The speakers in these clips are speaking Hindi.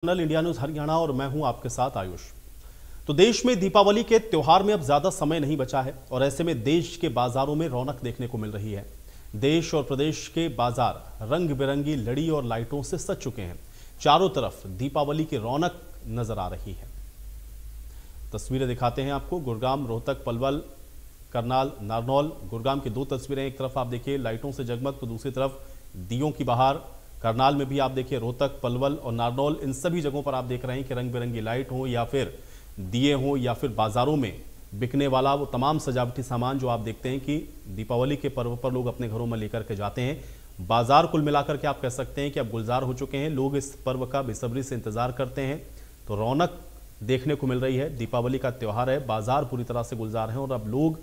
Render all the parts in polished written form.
चैनल इंडिया न्यूज हरियाणा और मैं हूं आपके साथ आयुष। तो देश में दीपावली के त्योहार में अब ज्यादा समय नहीं बचा है और ऐसे में देश के बाजारों में रौनक देखने को मिल रही है। देश और प्रदेश के बाजार रंग बिरंगी लड़ी और लाइटों से सज चुके हैं। चारों तरफ दीपावली की रौनक नजर आ रही है। तस्वीरें दिखाते हैं आपको। गुरुग्राम, रोहतक, पलवल, करनाल, नारनौल। गुरुग्राम की दो तस्वीरें, एक तरफ आप देखिए लाइटों से जगमग, तो दूसरी तरफ दियों की बहार। करनाल में भी आप देखिए, रोहतक, पलवल और नारनौल, इन सभी जगहों पर आप देख रहे हैं कि रंग बिरंगी लाइट हो या फिर दिए हो या फिर बाजारों में बिकने वाला वो तमाम सजावटी सामान जो आप देखते हैं कि दीपावली के पर्व पर लोग अपने घरों में लेकर के जाते हैं। बाजार कुल मिलाकर के आप कह सकते हैं कि अब गुलजार हो चुके हैं। लोग इस पर्व का बेसब्री से इंतजार करते हैं। तो रौनक देखने को मिल रही है। दीपावली का त्यौहार है, बाजार पूरी तरह से गुलजार हैं और अब लोग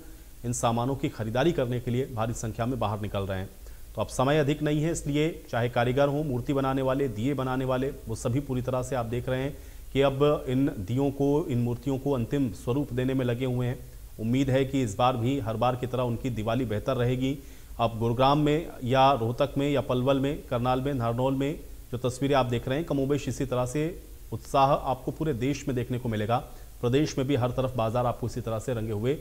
इन सामानों की खरीदारी करने के लिए भारी संख्या में बाहर निकल रहे हैं। तो अब समय अधिक नहीं है, इसलिए चाहे कारीगर हों, मूर्ति बनाने वाले, दिए बनाने वाले, वो सभी पूरी तरह से आप देख रहे हैं कि अब इन दियों को, इन मूर्तियों को अंतिम स्वरूप देने में लगे हुए हैं। उम्मीद है कि इस बार भी हर बार की तरह उनकी दिवाली बेहतर रहेगी। अब गुरुग्राम में या रोहतक में या पलवल में, करनाल में, नारनौल में जो तस्वीरें आप देख रहे हैं, कमोबेश इसी तरह से उत्साह आपको पूरे देश में देखने को मिलेगा। प्रदेश में भी हर तरफ बाजार आपको इसी तरह से रंगे हुए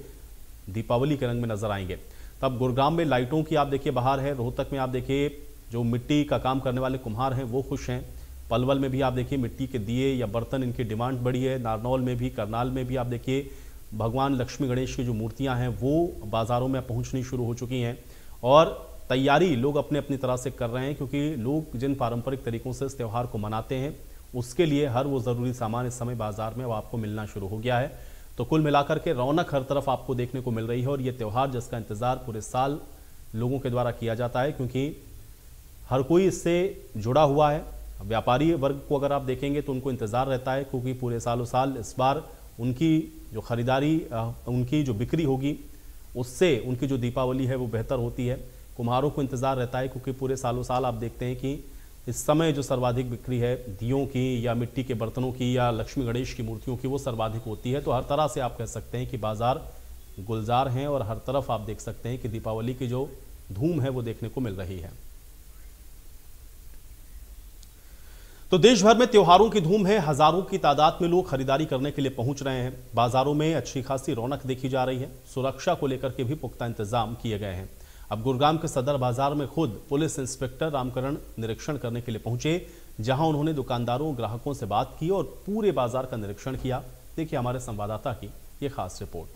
दीपावली के रंग में नजर आएंगे। तब गुरुग्राम में लाइटों की आप देखिए बहार है। रोहतक में आप देखिए जो मिट्टी का काम करने वाले कुम्हार हैं वो खुश हैं। पलवल में भी आप देखिए मिट्टी के दिए या बर्तन, इनकी डिमांड बढ़ी है। नारनौल में भी, करनाल में भी आप देखिए भगवान लक्ष्मी गणेश की जो मूर्तियां हैं वो बाजारों में पहुंचनी शुरू हो चुकी हैं और तैयारी लोग अपने अपनी तरह से कर रहे हैं, क्योंकि लोग जिन पारंपरिक तरीकों से इस त्यौहार को मनाते हैं उसके लिए हर वो ज़रूरी सामान इस समय बाजार में आपको मिलना शुरू हो गया है। तो कुल मिलाकर के रौनक हर तरफ आपको देखने को मिल रही है और ये त्यौहार जिसका इंतजार पूरे साल लोगों के द्वारा किया जाता है, क्योंकि हर कोई इससे जुड़ा हुआ है। व्यापारी वर्ग को अगर आप देखेंगे तो उनको इंतजार रहता है, क्योंकि पूरे सालों साल इस बार उनकी जो खरीदारी, उनकी जो बिक्री होगी उससे उनकी जो दीपावली है वो बेहतर होती है। कुम्हारों को इंतजार रहता है, क्योंकि पूरे सालों साल आप देखते हैं कि इस समय जो सर्वाधिक बिक्री है दियों की या मिट्टी के बर्तनों की या लक्ष्मी गणेश की मूर्तियों की, वो सर्वाधिक होती है। तो हर तरह से आप कह सकते हैं कि बाजार गुलजार हैं और हर तरफ आप देख सकते हैं कि दीपावली की जो धूम है वो देखने को मिल रही है। तो देश भर में त्योहारों की धूम है। हजारों की तादाद में लोग खरीदारी करने के लिए पहुंच रहे हैं। बाजारों में अच्छी खासी रौनक देखी जा रही है। सुरक्षा को लेकर के भी पुख्ता इंतजाम किए गए हैं। अब गुरुग्राम के सदर बाजार में खुद पुलिस इंस्पेक्टर रामकरण निरीक्षण करने के लिए पहुंचे, जहां उन्होंने दुकानदारों, ग्राहकों से बात की और पूरे बाजार का निरीक्षण किया। देखिए हमारे संवाददाता की ये खास रिपोर्ट।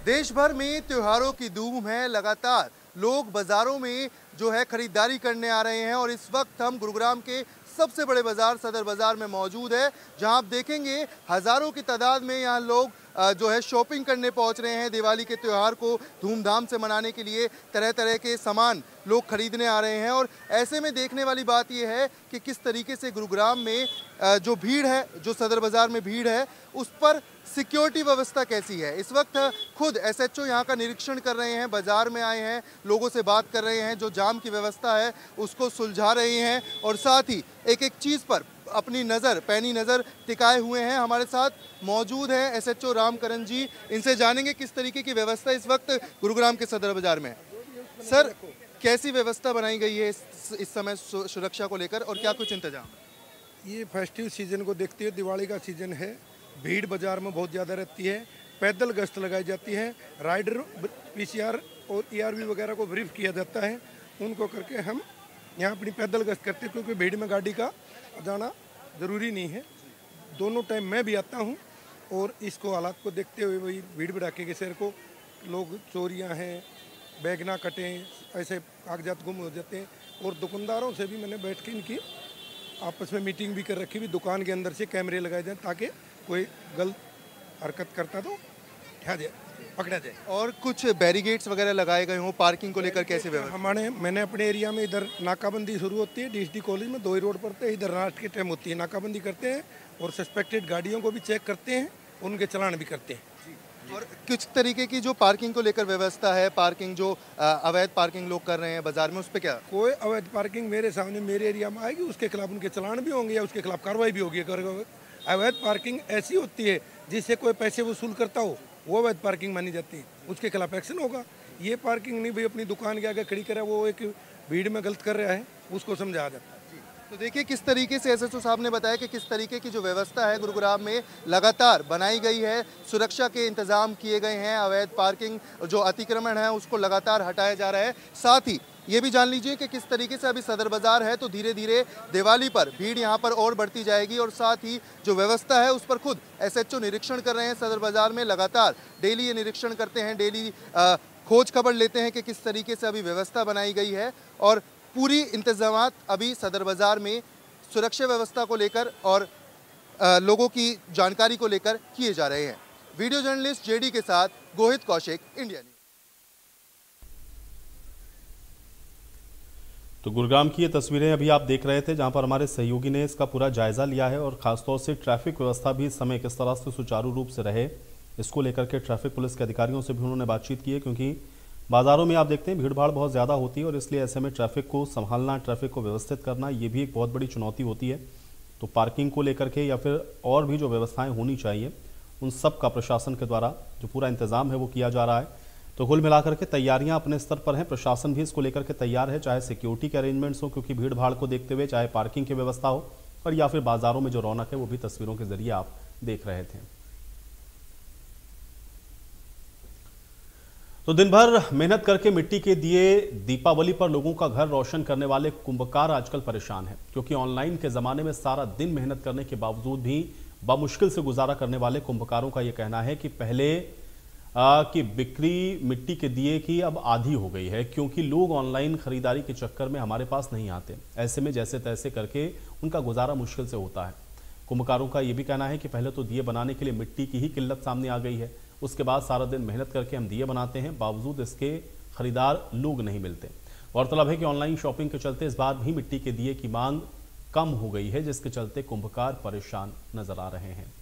देश भर में त्योहारों की धूम है। लगातार लोग बाजारों में जो है खरीदारी करने आ रहे हैं और इस वक्त हम गुरुग्राम के सबसे बड़े बाजार सदर बाजार में मौजूद है, जहां आप देखेंगे हजारों की तादाद में यहां लोग जो है शॉपिंग करने पहुंच रहे हैं। दिवाली के त्यौहार को धूमधाम से मनाने के लिए तरह तरह के सामान लोग खरीदने आ रहे हैं और ऐसे में देखने वाली बात यह है कि किस तरीके से गुरुग्राम में जो भीड़ है, जो सदर बाजार में भीड़ है, उस पर सिक्योरिटी व्यवस्था कैसी है। इस वक्त खुद एसएचओ यहाँ का निरीक्षण कर रहे हैं, बाजार में आए हैं, लोगों से बात कर रहे हैं, जो जाम की व्यवस्था है उसको सुलझा रहे हैं और साथ ही एक एक चीज़ पर अपनी नज़र, पैनी नज़र टिकाए हुए हैं। हमारे साथ मौजूद है एसएचओ रामकरण जी, इनसे जानेंगे किस तरीके की व्यवस्था इस वक्त गुरुग्राम के सदर बाजार में। सर, कैसी व्यवस्था बनाई गई है इस समय सुरक्षा को लेकर और क्या कुछ इंतजाम? ये फेस्टिव सीजन को देखते हुए दिवाली का सीजन है, भीड़ बाजार में बहुत ज़्यादा रहती है। पैदल गश्त लगाई जाती है, राइडर पीसीआर और ईआरवी वगैरह को ब्रीफ किया जाता है, उनको करके हम यहाँ अपनी पैदल गश्त करते हैं, क्योंकि भीड़ में गाड़ी का जाना ज़रूरी नहीं है। दोनों टाइम मैं भी आता हूँ और इसको हालात को देखते हुए वही भीड़ भड़ाके के शहर को, लोग चोरियाँ हैं, बैग ना कटें, ऐसे कागजात गुम हो जाते हैं। और दुकानदारों से भी मैंने बैठ के इनकी आपस में मीटिंग भी कर रखी, भी दुकान के अंदर से कैमरे लगाए जाए ताकि कोई गलत हरकत करता तो पकड़ा जाए। और कुछ बैरिगेड्स वगैरह लगाए गए हों पार्किंग को लेकर, कैसे व्यवस्था? मैंने अपने एरिया में इधर नाकाबंदी शुरू होती है, डीएसडी कॉलेज में 2 ही रोड पड़ते हैं, इधर रात की टाइम होती है, नाकाबंदी करते हैं और सस्पेक्टेड गाड़ियों को भी चेक करते हैं, उनके चालान भी करते हैं। और किस तरीके की जो पार्किंग को लेकर व्यवस्था है, पार्किंग जो अवैध पार्किंग लोग कर रहे हैं बाजार में, उस पर क्या? कोई अवैध पार्किंग मेरे सामने मेरे एरिया में आएगी, उसके खिलाफ उनके चालान भी होंगे या उसके खिलाफ कार्रवाई भी होगी। अगर अवैध पार्किंग ऐसी होती है जिससे कोई पैसे वसूल करता हो, वो अवैध पार्किंग मानी जाती है, उसके खिलाफ एक्शन होगा। ये पार्किंग नहीं भाई अपनी दुकान के आगे खड़ी करे, वो एक भीड़ में गलत कर रहा है उसको समझाया जाता है। तो देखिए किस तरीके से एसएचओ साहब ने बताया कि किस तरीके की जो व्यवस्था है गुरुग्राम में लगातार बनाई गई है, सुरक्षा के इंतजाम किए गए हैं, अवैध पार्किंग जो अतिक्रमण है उसको लगातार हटाया जा रहा है। साथ ही ये भी जान लीजिए कि किस तरीके से अभी सदर बाजार है तो धीरे धीरे दिवाली पर भीड़ यहाँ पर और बढ़ती जाएगी और साथ ही जो व्यवस्था है उस पर खुद एसएचओ निरीक्षण कर रहे हैं सदर बाजार में, लगातार डेली ये निरीक्षण करते हैं, डेली खोज खबर लेते हैं कि किस तरीके से अभी व्यवस्था बनाई गई है और पूरी इंतजामात अभी सदर बाजार में सुरक्षा व्यवस्था को लेकर और लोगों की जानकारी को लेकर किए जा रहे हैं। वीडियो जर्नलिस्ट जेडी के साथ गोहित कौशिक, इंडिया न्यूज। तो गुरुग्राम की ये तस्वीरें अभी आप देख रहे थे जहां पर हमारे सहयोगी ने इसका पूरा जायजा लिया है और खासतौर से ट्रैफिक व्यवस्था भी इस समय किस तरह से सुचारू रूप से रहे इसको लेकर के ट्रैफिक पुलिस के अधिकारियों से भी उन्होंने बातचीत की है, क्योंकि बाजारों में आप देखते हैं भीड़ भाड़ बहुत ज़्यादा होती है और इसलिए ऐसे में ट्रैफिक को संभालना, ट्रैफिक को व्यवस्थित करना ये भी एक बहुत बड़ी चुनौती होती है। तो पार्किंग को लेकर के या फिर और भी जो व्यवस्थाएं होनी चाहिए उन सब का प्रशासन के द्वारा जो पूरा इंतजाम है वो किया जा रहा है। तो कुल मिलाकर के तैयारियां अपने स्तर पर हैं, प्रशासन भी इसको लेकर के तैयार है, चाहे सिक्योरिटी के अरेंजमेंट्स हो क्योंकि भीड़ भाड़ को देखते हुए, चाहे पार्किंग की व्यवस्था हो और या फिर बाजारों में जो रौनक है वो भी तस्वीरों के जरिए आप देख रहे थे। तो दिन भर मेहनत करके मिट्टी के दिए दीपावली पर लोगों का घर रोशन करने वाले कुंभकार आजकल परेशान हैं, क्योंकि ऑनलाइन के जमाने में सारा दिन मेहनत करने के बावजूद भी बामुश्किल से गुजारा करने वाले कुंभकारों का यह कहना है कि पहले की बिक्री मिट्टी के दिए की अब आधी हो गई है, क्योंकि लोग ऑनलाइन खरीदारी के चक्कर में हमारे पास नहीं आते। ऐसे में जैसे तैसे करके उनका गुजारा मुश्किल से होता है। कुंभकारों का यह भी कहना है कि पहले तो दिए बनाने के लिए मिट्टी की ही किल्लत सामने आ गई है, उसके बाद सारा दिन मेहनत करके हम दिए बनाते हैं, बावजूद इसके खरीदार लोग नहीं मिलते। गौरतलब है कि ऑनलाइन शॉपिंग के चलते इस बार भी मिट्टी के दिए की मांग कम हो गई है, जिसके चलते कुंभकार परेशान नजर आ रहे हैं।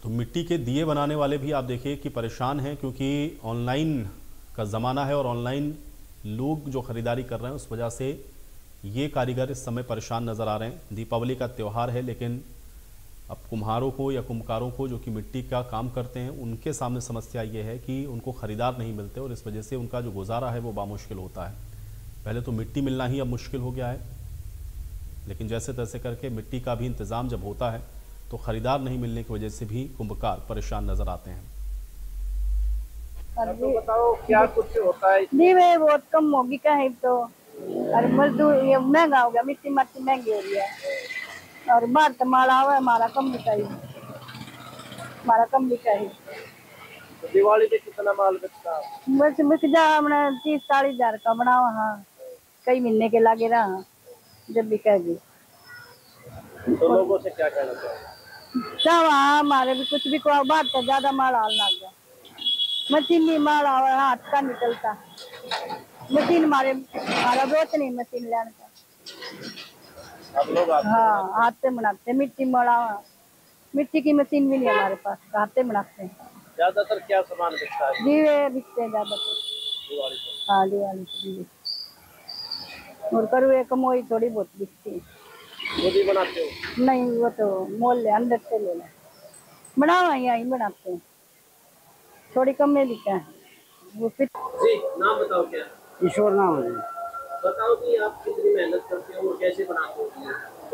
तो मिट्टी के दिए बनाने वाले भी आप देखिए कि परेशान हैं, क्योंकि ऑनलाइन का ज़माना है और ऑनलाइन लोग जो खरीदारी कर रहे हैं उस वजह से ये कारीगर इस समय परेशान नज़र आ रहे हैं। दीपावली का त्यौहार है, लेकिन अब कुम्हारों को या कुम्हकारों को जो कि मिट्टी का काम करते हैं उनके सामने समस्या ये है कि उनको ख़रीदार नहीं मिलते और इस वजह से उनका जो गुजारा है वो बामुश्किल होता है। पहले तो मिट्टी मिलना ही अब मुश्किल हो गया है, लेकिन जैसे तैसे करके मिट्टी का भी इंतज़ाम जब होता है तो ख़रीदार नहीं मिलने की वजह से भी कुंभकार परेशान नज़र आते हैं। तो बताओ क्या कुछ होता है? जी वे बहुत कम होगी क्या है, तो और मजदूर ये महंगा हो गया, मिट्टी मट्टी महंगी हो गई है और बाहर तो माल आवा है, हमारा कम बिकाई, हमारा कम बिकाई। तो दिवाली पे कितना माल बिकता है? बस बिक जा हमने 30-40 हजार का बना वहाँ कई महीने के लागे रहा जब बिकेगी। तो लोगों से क्या कहना चाहिए? सब हमारे भी कुछ भी को बाहर तो ज्यादा माल आल लग गया, मशीनी माल आवा हाथ का निकलता, मशीन हमारा बहुत नहीं मशीन लेने का। आप लोग हाँ हाथ से बनाते, मिट्टी मड़ा, मिट्टी की मशीन भी नहीं हमारे पास, हाथ से बनाते हैं। ज्यादातर क्या सामान बिकता है दीवे बिकते हैं ज्यादातर दिवाली पे? हाँ दिवाली पे दीवे और करुए कमोई थोड़ी बहुत बिकती है। खुद ही बनाते हो? नहीं वो तो मोल ले अंदर से ले लें, बनावा यहीं बनाते हैं, थोड़ी कम में बिका है वो फिर। जी नाम बताओ क्या? ईश्वर नाम है। बताओ कि आप कितनी मेहनत करते हो और कैसे बनाते हो?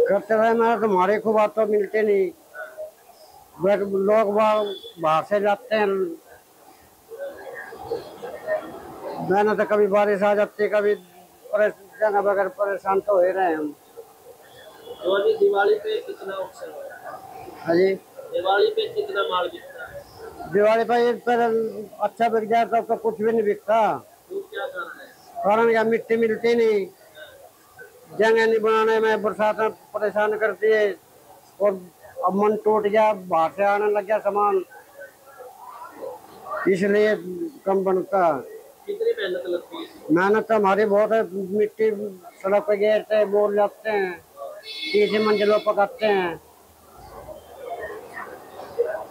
करते रहे मैं तो हमारे को बात तो मिलते नहीं, लोग बाहर से जाते हैं, मैंने तो कभी बारिश आ जाती है, कभी जगह बगैर परेशान तो हो रहे हैं हम। तो अभी दिवाली पे कितना ऑप्शन है? हाँ जी, दिवाली पे कितना माल बिकता है? दिवाली पर अच्छा बिक जाए तब तो कुछ भी नहीं बिकता। तो क्या कारण है? कारण क्या, मिट्टी मिलती नहीं, जगह नहीं बनाने में, बरसात में परेशान करती है और अब मन टूट गया, बाहर से आने लग गया सामान, इसलिए कम बनता। कितनी मेहनत लगती है? मेहनत तो हमारी बहुत है, मिट्टी सड़क पे गिरते हैं, बोल जाते हैं, 30 मंजिलों पकाते हैं।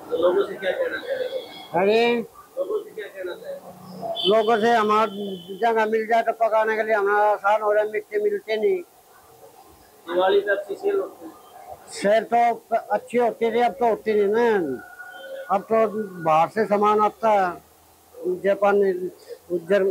तो लोगों से क्या कहना चाहिए? अरे लोगों से क्या कहना चाहिए? लोगों से हमारी जगह मिल जाए तो पकाने के लिए हमारा आसान हो रहा है, मिट्टी मिलती नहीं। दिवाली पे अच्छी सेल होती है? सेल तो अच्छी होती थी, अब तो होती नहीं ना, अब तो बाहर से सामान आता है, जापान उज्जर।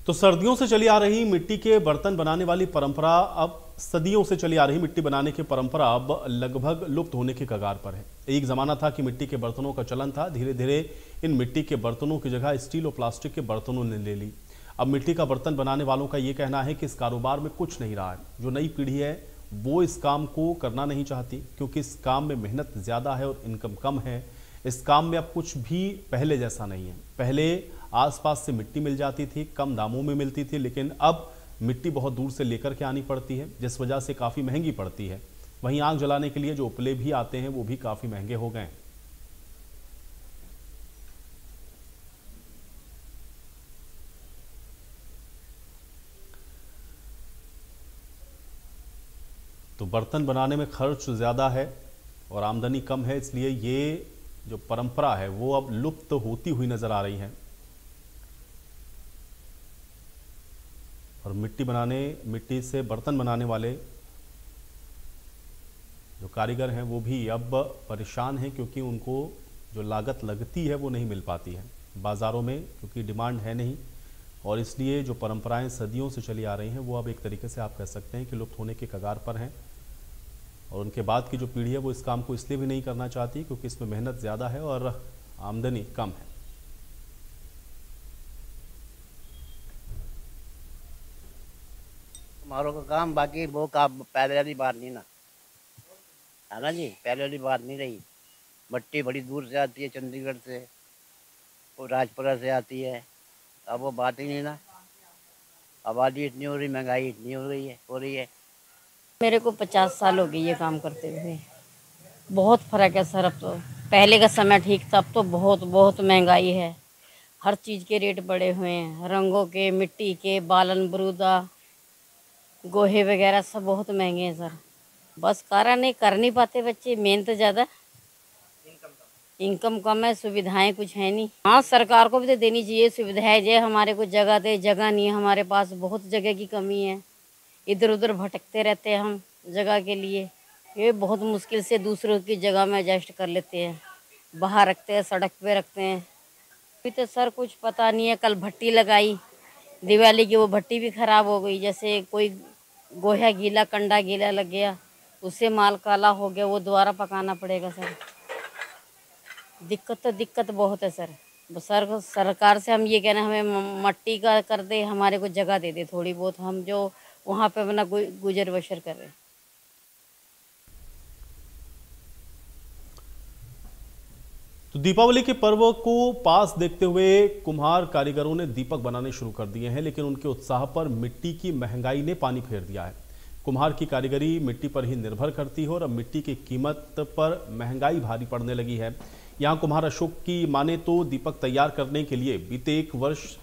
तो सर्दियों से चली आ रही मिट्टी के बर्तन बनाने वाली परंपरा अब सदियों से चली आ रही मिट्टी बनाने की परंपरा अब लगभग लुप्त होने के कगार पर है। एक जमाना था कि मिट्टी के बर्तनों का चलन था, धीरे धीरे इन मिट्टी के बर्तनों की जगह स्टील और प्लास्टिक के बर्तनों ने ले ली। अब मिट्टी का बर्तन बनाने वालों का ये कहना है कि इस कारोबार में कुछ नहीं रहा है। जो नई पीढ़ी है वो इस काम को करना नहीं चाहती, क्योंकि इस काम में मेहनत ज़्यादा है और इनकम कम है। इस काम में अब कुछ भी पहले जैसा नहीं है। पहले आसपास से मिट्टी मिल जाती थी, कम दामों में मिलती थी, लेकिन अब मिट्टी बहुत दूर से लेकर के आनी पड़ती है, जिस वजह से काफ़ी महंगी पड़ती है। वहीं आग जलाने के लिए जो उपले भी आते हैं वो भी काफ़ी महंगे हो गए हैं। तो बर्तन बनाने में खर्च ज़्यादा है और आमदनी कम है, इसलिए ये जो परंपरा है वो अब लुप्त होती हुई नजर आ रही है। और मिट्टी से बर्तन बनाने वाले जो कारीगर हैं वो भी अब परेशान हैं, क्योंकि उनको जो लागत लगती है वो नहीं मिल पाती है बाज़ारों में, क्योंकि डिमांड है नहीं। और इसलिए जो परंपराएं सदियों से चली आ रही हैं वो अब एक तरीके से आप कह सकते हैं कि लुप्त होने के कगार पर हैं। और उनके बाद की जो पीढ़ी है वो इस काम को इसलिए भी नहीं करना चाहती क्योंकि इसमें मेहनत ज़्यादा है और आमदनी कम है। हमारों का काम बाकी वो काम पहले वाली बात नहीं ना, है ना जी, पहले वाली बात नहीं रही। मिट्टी बड़ी दूर से आती है, चंडीगढ़ से और राजपुरा से आती है। अब वो बात ही नहीं ना। आबादी इतनी हो रही, महंगाई इतनी हो रही है। मेरे को 50 साल हो गए ये काम करते हुए। बहुत फ़र्क है सर। अब तो पहले का समय ठीक था, अब तो बहुत बहुत महंगाई है। हर चीज़ के रेट बढ़े हुए हैं, रंगों के, मिट्टी के, बालन बरूदा, गोहे वगैरह सब बहुत महंगे हैं सर। बस कारण नहीं कर नहीं पाते बच्चे, मेहनत ज़्यादा, इनकम कम है, सुविधाएं कुछ है नहीं। हाँ, सरकार को भी तो देनी चाहिए सुविधाएं, जो हमारे को जगह दे। जगह नहीं है हमारे पास, बहुत जगह की कमी है। इधर उधर भटकते रहते हैं हम जगह के लिए। ये बहुत मुश्किल से दूसरों की जगह में एडजस्ट कर लेते हैं, बाहर रखते हैं, सड़क पे रखते हैं। अभी तो सर कुछ पता नहीं है। कल भट्टी लगाई दिवाली की, वो भट्टी भी ख़राब हो गई। जैसे कोई गोहा गीला, कंडा गीला लग गया, उससे माल काला हो गया, वो दोबारा पकाना पड़ेगा सर। दिक्कत बहुत है सर। सरकार से हम ये कहना, हमें मट्टी का कर दे, हमारे को जगह दे दे थोड़ी बहुत, हम जो वहाँ पे अपना गुजर बसर कर रहे हैं। तो दीपावली के पर्व को पास देखते हुए कुम्हार कारीगरों ने दीपक बनाने शुरू कर दिए हैं, लेकिन उनके उत्साह पर मिट्टी की महंगाई ने पानी फेर दिया है। कुम्हार की कारीगरी मिट्टी पर ही निर्भर करती है और अब मिट्टी की कीमत पर महंगाई भारी पड़ने लगी है। यहाँ कुम्हार अशोक की माने तो दीपक तैयार करने के लिए बीते 1 वर्ष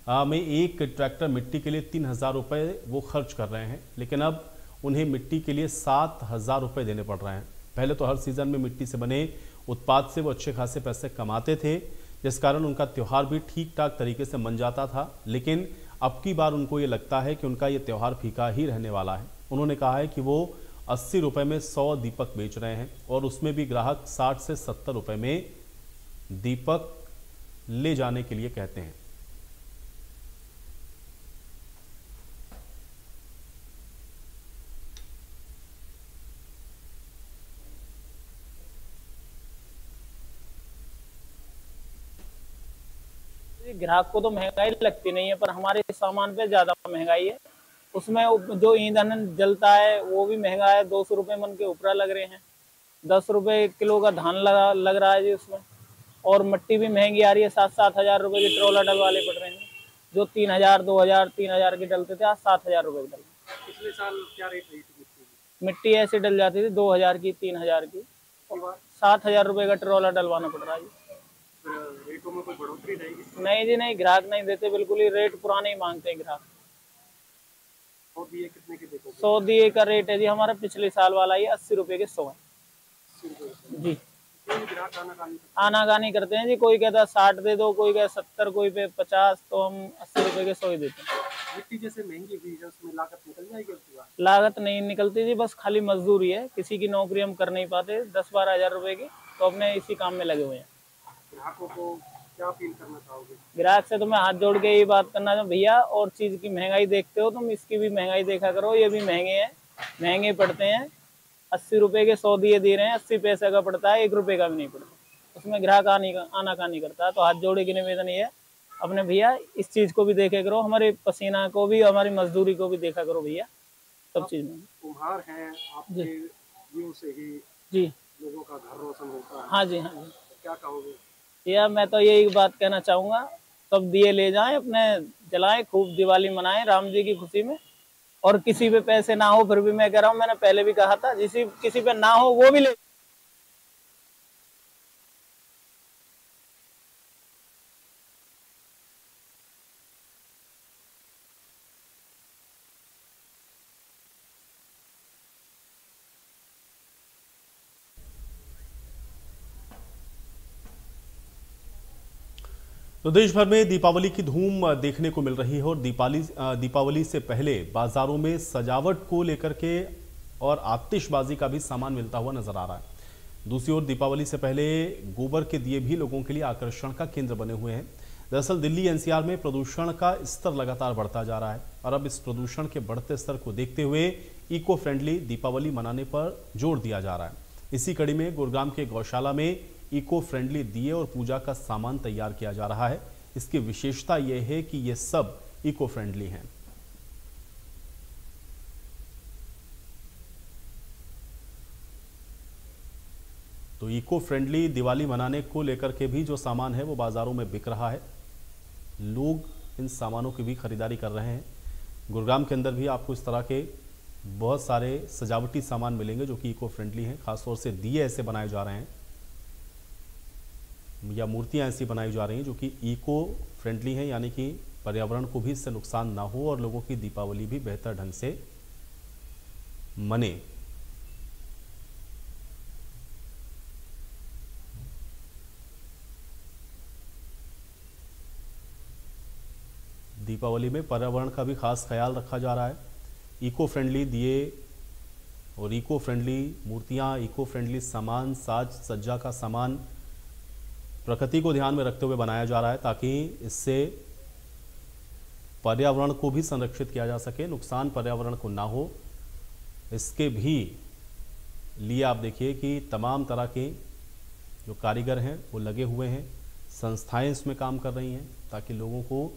में एक ट्रैक्टर मिट्टी के लिए 3,000 रुपये वो खर्च कर रहे हैं, लेकिन अब उन्हें मिट्टी के लिए 7,000 रुपये देने पड़ रहे हैं। पहले तो हर सीज़न में मिट्टी से बने उत्पाद से वो अच्छे खासे पैसे कमाते थे, जिस कारण उनका त्यौहार भी ठीक ठाक तरीके से मन जाता था। लेकिन अब की बार उनको ये लगता है कि उनका ये त्यौहार फीका ही रहने वाला है। उन्होंने कहा है कि वो 80 रुपये में 100 दीपक बेच रहे हैं और उसमें भी ग्राहक 60 से 70 रुपये में दीपक ले जाने के लिए कहते हैं। ग्राहक को तो महंगाई लगती नहीं है, पर हमारे सामान पे ज्यादा महंगाई है। उसमें जो ईंधन जलता है वो भी महंगा है, 200 रुपये मन के ऊपर लग रहे हैं। 10 रुपये किलो का धान लग रहा है जी उसमें। और मिट्टी भी महंगी आ रही है, 7-7 हज़ार रुपये की ट्रोला डलवाने पड़ रहे हैं। जो 3,000, 2,000, 3,000 की डलते थे, आज 7,000 रुपये की डल। पिछले साल क्या रेट रही थी मिट्टी ऐसे डल जाती थी 2,000 की, 3,000 की, 7,000 रुपये का ट्रोला डलवाना पड़ रहा है। रेटों में कोई बढ़ोतरी रहेगी? नहीं जी नहीं, ग्राहक नहीं देते, बिल्कुल ही रेट पुराने ही मांगते हैं ग्राहक। 100 दिए कितने के देते? 100 दिए का रेट है जी हमारा, पिछले साल वाला ये 80 रुपये के 100 है जी। ग्राहक आनाकानी करते हैं जी, कोई कहता 60 दे दो, कोई कहता 70, कोई पे 50, तो हम 80 रुपये के 100 ही देते हैं। मिट्टी जैसे महंगी हुई है उसमें लागत निकल जाएगी उसके बाद? लागत नहीं निकलती जी, बस खाली मजदूरी है, किसी की नौकरी हम कर नहीं पाते 10-12 हजार रुपए की, तो अपने इसी काम में लगे हुए हैं। ग्राहकों को क्या अपील करना चाहोगे? ग्राहक से तो मैं हाथ जोड़ के यही बात करना चाहूँ, भैया और चीज की महंगाई देखते हो तुम, इसकी भी महंगाई देखा करो, ये भी महंगे हैं, महंगे पड़ते हैं। 80 रुपए के 100 दिए दे रहे हैं, 80 पैसे का पड़ता है, 1 रुपए का भी नहीं पड़ता, उसमें ग्राहक आना का नहीं करता। तो हाथ जोड़े की निवेदन ये है, अपने भैया इस चीज को भी देखे करो, हमारे पसीना को भी, हमारी मजदूरी को भी देखा करो भैया, सब चीज में। कुम्हार हैं, आपके व्यू से ही जी लोगों का घर रोशन होता है। हाँ जी, हाँ जी। तो क्या कहोगे? या मैं तो यही बात कहना चाहूंगा, सब दिए ले जाएं, अपने जलाएं, खूब दिवाली मनाएं राम जी की खुशी में। और किसी पे पैसे ना हो, फिर भी मैं कह रहा हूँ, मैंने पहले भी कहा था, किसी पे ना हो वो भी ले। तो देश भर में दीपावली की धूम देखने को मिल रही है और दीपावली से पहले बाजारों में सजावट को लेकर के और आतिशबाजी का भी सामान मिलता हुआ नजर आ रहा है। दूसरी ओर दीपावली से पहले गोबर के दिए भी लोगों के लिए आकर्षण का केंद्र बने हुए हैं। दरअसल दिल्ली एनसीआर में प्रदूषण का स्तर लगातार बढ़ता जा रहा है और अब इस प्रदूषण के बढ़ते स्तर को देखते हुए इको फ्रेंडली दीपावली मनाने पर जोर दिया जा रहा है। इसी कड़ी में गुरुग्राम के गौशाला में इको फ्रेंडली दिए और पूजा का सामान तैयार किया जा रहा है। इसकी विशेषता यह है कि ये सब इको फ्रेंडली हैं। तो इको फ्रेंडली दिवाली मनाने को लेकर के भी जो सामान है वो बाजारों में बिक रहा है, लोग इन सामानों की भी खरीदारी कर रहे हैं। गुरुग्राम के अंदर भी आपको इस तरह के बहुत सारे सजावटी सामान मिलेंगे जो कि इको फ्रेंडली हैं। खासतौर से दिए ऐसे बनाए जा रहे हैं या मूर्तियां ऐसी बनाई जा रही हैं जो कि इको फ्रेंडली हैं, यानी कि पर्यावरण को भी इससे नुकसान ना हो और लोगों की दीपावली भी बेहतर ढंग से मने। दीपावली में पर्यावरण का भी खास ख्याल रखा जा रहा है। इको फ्रेंडली दिए और इको फ्रेंडली मूर्तियां, इको फ्रेंडली सामान, साज सज्जा का सामान प्रकृति को ध्यान में रखते हुए बनाया जा रहा है ताकि इससे पर्यावरण को भी संरक्षित किया जा सके, नुकसान पर्यावरण को ना हो। इसके भी लिए आप देखिए कि तमाम तरह के जो कारीगर हैं वो लगे हुए हैं, संस्थाएं इसमें काम कर रही हैं ताकि लोगों को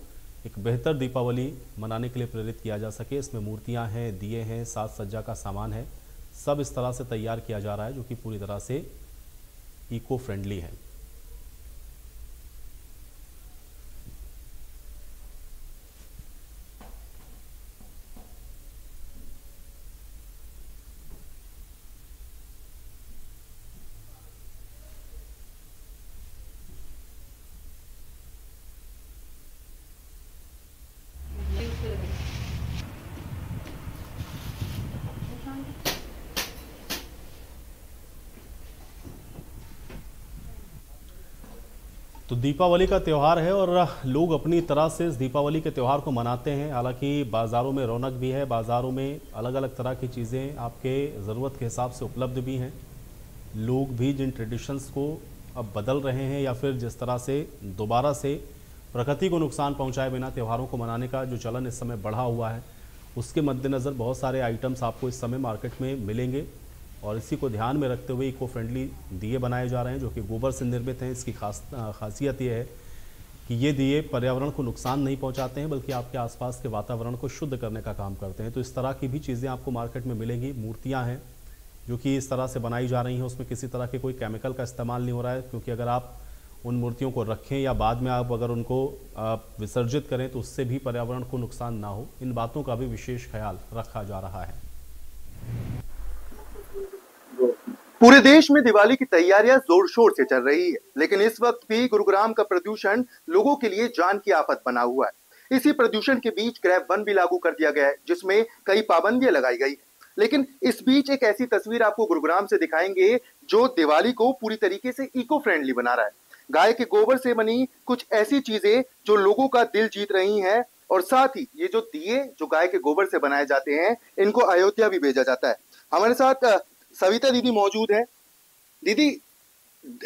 एक बेहतर दीपावली मनाने के लिए प्रेरित किया जा सके। इसमें मूर्तियां हैं, दिए हैं, साज सज्जा का सामान है, सब इस तरह से तैयार किया जा रहा है जो कि पूरी तरह से इको फ्रेंडली है। तो दीपावली का त्यौहार है और लोग अपनी तरह से इस दीपावली के त्यौहार को मनाते हैं। हालांकि बाज़ारों में रौनक भी है, बाज़ारों में अलग अलग तरह की चीज़ें आपके ज़रूरत के हिसाब से उपलब्ध भी हैं। लोग भी जिन ट्रेडिशंस को अब बदल रहे हैं या फिर जिस तरह से दोबारा से प्रकृति को नुकसान पहुंचाए बिना त्योहारों को मनाने का जो चलन इस समय बढ़ा हुआ है, उसके मद्देनज़र बहुत सारे आइटम्स आपको इस समय मार्केट में मिलेंगे और इसी को ध्यान में रखते हुए इको फ्रेंडली दिए बनाए जा रहे हैं जो कि गोबर से निर्मित हैं। इसकी खासियत ये है कि ये दिए पर्यावरण को नुकसान नहीं पहुंचाते हैं बल्कि आपके आसपास के वातावरण को शुद्ध करने का काम करते हैं। तो इस तरह की भी चीज़ें आपको मार्केट में मिलेंगी। मूर्तियाँ हैं जो कि इस तरह से बनाई जा रही हैं, उसमें किसी तरह के कोई केमिकल का इस्तेमाल नहीं हो रहा है, क्योंकि अगर आप उन मूर्तियों को रखें या बाद में आप अगर उनको विसर्जित करें तो उससे भी पर्यावरण को नुकसान ना हो, इन बातों का भी विशेष ख्याल रखा जा रहा है। पूरे देश में दिवाली की तैयारियां जोर शोर से चल रही है, लेकिन इस वक्त भी गुरुग्राम का प्रदूषण लोगों के लिए जान की आफत बना हुआ है। इसी प्रदूषण के बीच क्रैप वन भी लागू कर दिया गया है जिसमें कई पाबंदियां लगाई गई। लेकिन इस बीच एक ऐसी तस्वीर आपको गुरुग्राम से दिखाएंगे जो दिवाली को पूरी तरीके से इको फ्रेंडली बना रहा है। गाय के गोबर से बनी कुछ ऐसी चीजें जो लोगों का दिल जीत रही हैं और साथ ही ये जो दिए जो गाय के गोबर से बनाए जाते हैं, इनको अयोध्या भी भेजा जाता है। हमारे साथ सविता दीदी मौजूद है। दीदी,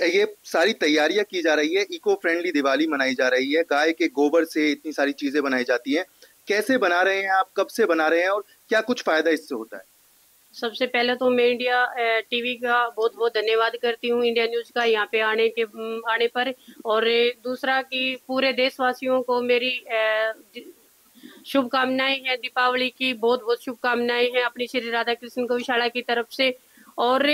ये सारी तैयारियां की जा रही है, इको फ्रेंडली दिवाली मनाई जा रही है, गाय के गोबर से इतनी सारी चीजें बनाई जाती हैं, कैसे बना रहे हैं आप, कब से बना रहे हैं और क्या कुछ फायदा इससे होता है? सबसे पहले तो मैं इंडिया टीवी का बहुत बहुत धन्यवाद करती हूँ, इंडिया न्यूज का यहाँ पे आने पर। और दूसरा कि पूरे देशवासियों को मेरी शुभकामनाएं हैं, दीपावली की बहुत बहुत शुभकामनाएं हैं अपनी श्री राधा कृष्ण गौशाला की तरफ से। और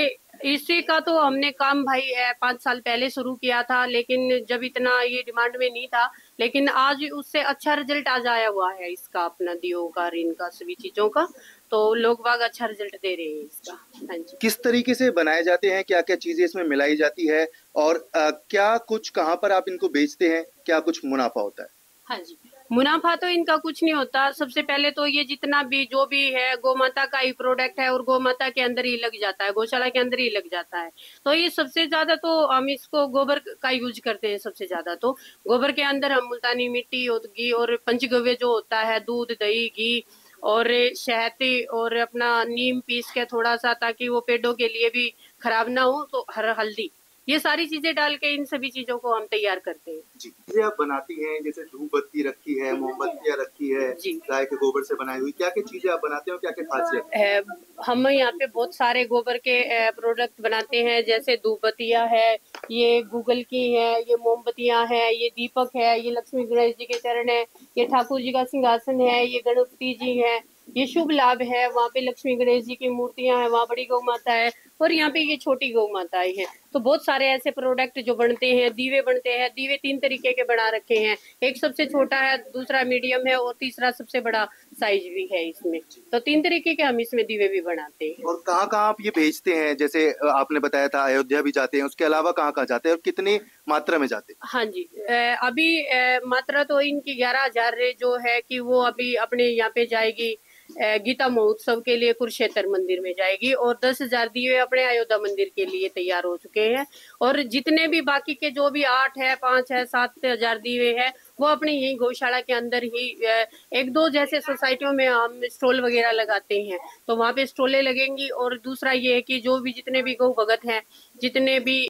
इसी का तो हमने काम भाई 5 साल पहले शुरू किया था, लेकिन जब इतना ये डिमांड में नहीं था, लेकिन आज उससे अच्छा रिजल्ट आज आया हुआ है इसका, अपना दियो का, ऋण का, सभी चीजों का, तो लोग बाग अच्छा रिजल्ट दे रहे हैं इसका। हाँ जी। किस तरीके से बनाए जाते हैं, क्या क्या चीजें इसमें मिलाई जाती है और क्या कुछ कहाँ पर आप इनको बेचते हैं, क्या कुछ मुनाफा होता है? हाँ जी, मुनाफा तो इनका कुछ नहीं होता। सबसे पहले तो ये जितना भी जो भी है गौ माता का ही प्रोडक्ट है और गौ माता के अंदर ही लग जाता है, गौशाला के अंदर ही लग जाता है। तो ये सबसे ज्यादा तो हम इसको गोबर का यूज करते हैं। सबसे ज्यादा तो गोबर के अंदर हम मुल्तानी मिट्टी और घी और पंचगव्य जो होता है, दूध, दही, घी और शहद और अपना नीम पीस के थोड़ा सा, ताकि वो पेड़ों के लिए भी खराब ना हो, तो हल्दी, ये सारी चीजें डाल के इन सभी चीजों को हम तैयार करते हैं। जी, चीजें आप बनाती हैं, जैसे धूप बत्ती रखी है, मोमबत्तियां रखी है, गाय के गोबर से बनाई हुई, क्या क्या चीजें आप बनाते हो, क्या क्या खासियत है? हम यहाँ पे बहुत सारे गोबर के प्रोडक्ट बनाते हैं, जैसे धूप बत्तियां है, ये गूगल की है, ये मोमबत्तियां है, ये दीपक है, ये लक्ष्मी गणेश जी के चरण है, ये ठाकुर जी का सिंहासन है, ये गणपति जी है, ये शुभ लाभ है, वहाँ पे लक्ष्मी गणेश जी की मूर्तियां हैं, वहाँ बड़ी गौ माता है और यहाँ पे ये छोटी गौ माताएं हैं। तो बहुत सारे ऐसे प्रोडक्ट जो बनते हैं। दीवे बनते हैं, दीवे 3 तरीके के बना रखे हैं, एक सबसे छोटा है, दूसरा मीडियम है और तीसरा सबसे बड़ा साइज भी है इसमें। तो 3 तरीके के हम इसमें दीवे भी बनाते हैं। और कहाँ कहाँ आप ये भेजते हैं? जैसे आपने बताया था अयोध्या भी जाते हैं, उसके अलावा कहाँ कहाँ जाते हैं और कितनी मात्रा में जाते हैं? हाँ जी, अभी मात्रा तो इनकी 11,000 जो है कि वो अभी अपने यहाँ पे जाएगी गीता महोत्सव के लिए कुरुक्षेत्र मंदिर में जाएगी, और 10,000 दिए अपने अयोध्या मंदिर के लिए तैयार हो चुके हैं। और जितने भी बाकी के जो भी 8 है, 5 है, 7,000 दिए हैं, वो अपने यही गौशाला के अंदर ही 1-2 जैसे सोसाइटियों में हम स्टॉल वगैरह लगाते हैं, तो वहाँ पे स्टॉलें लगेंगी। और दूसरा ये है कि जो भी जितने भी गौ भगत हैं, जितने भी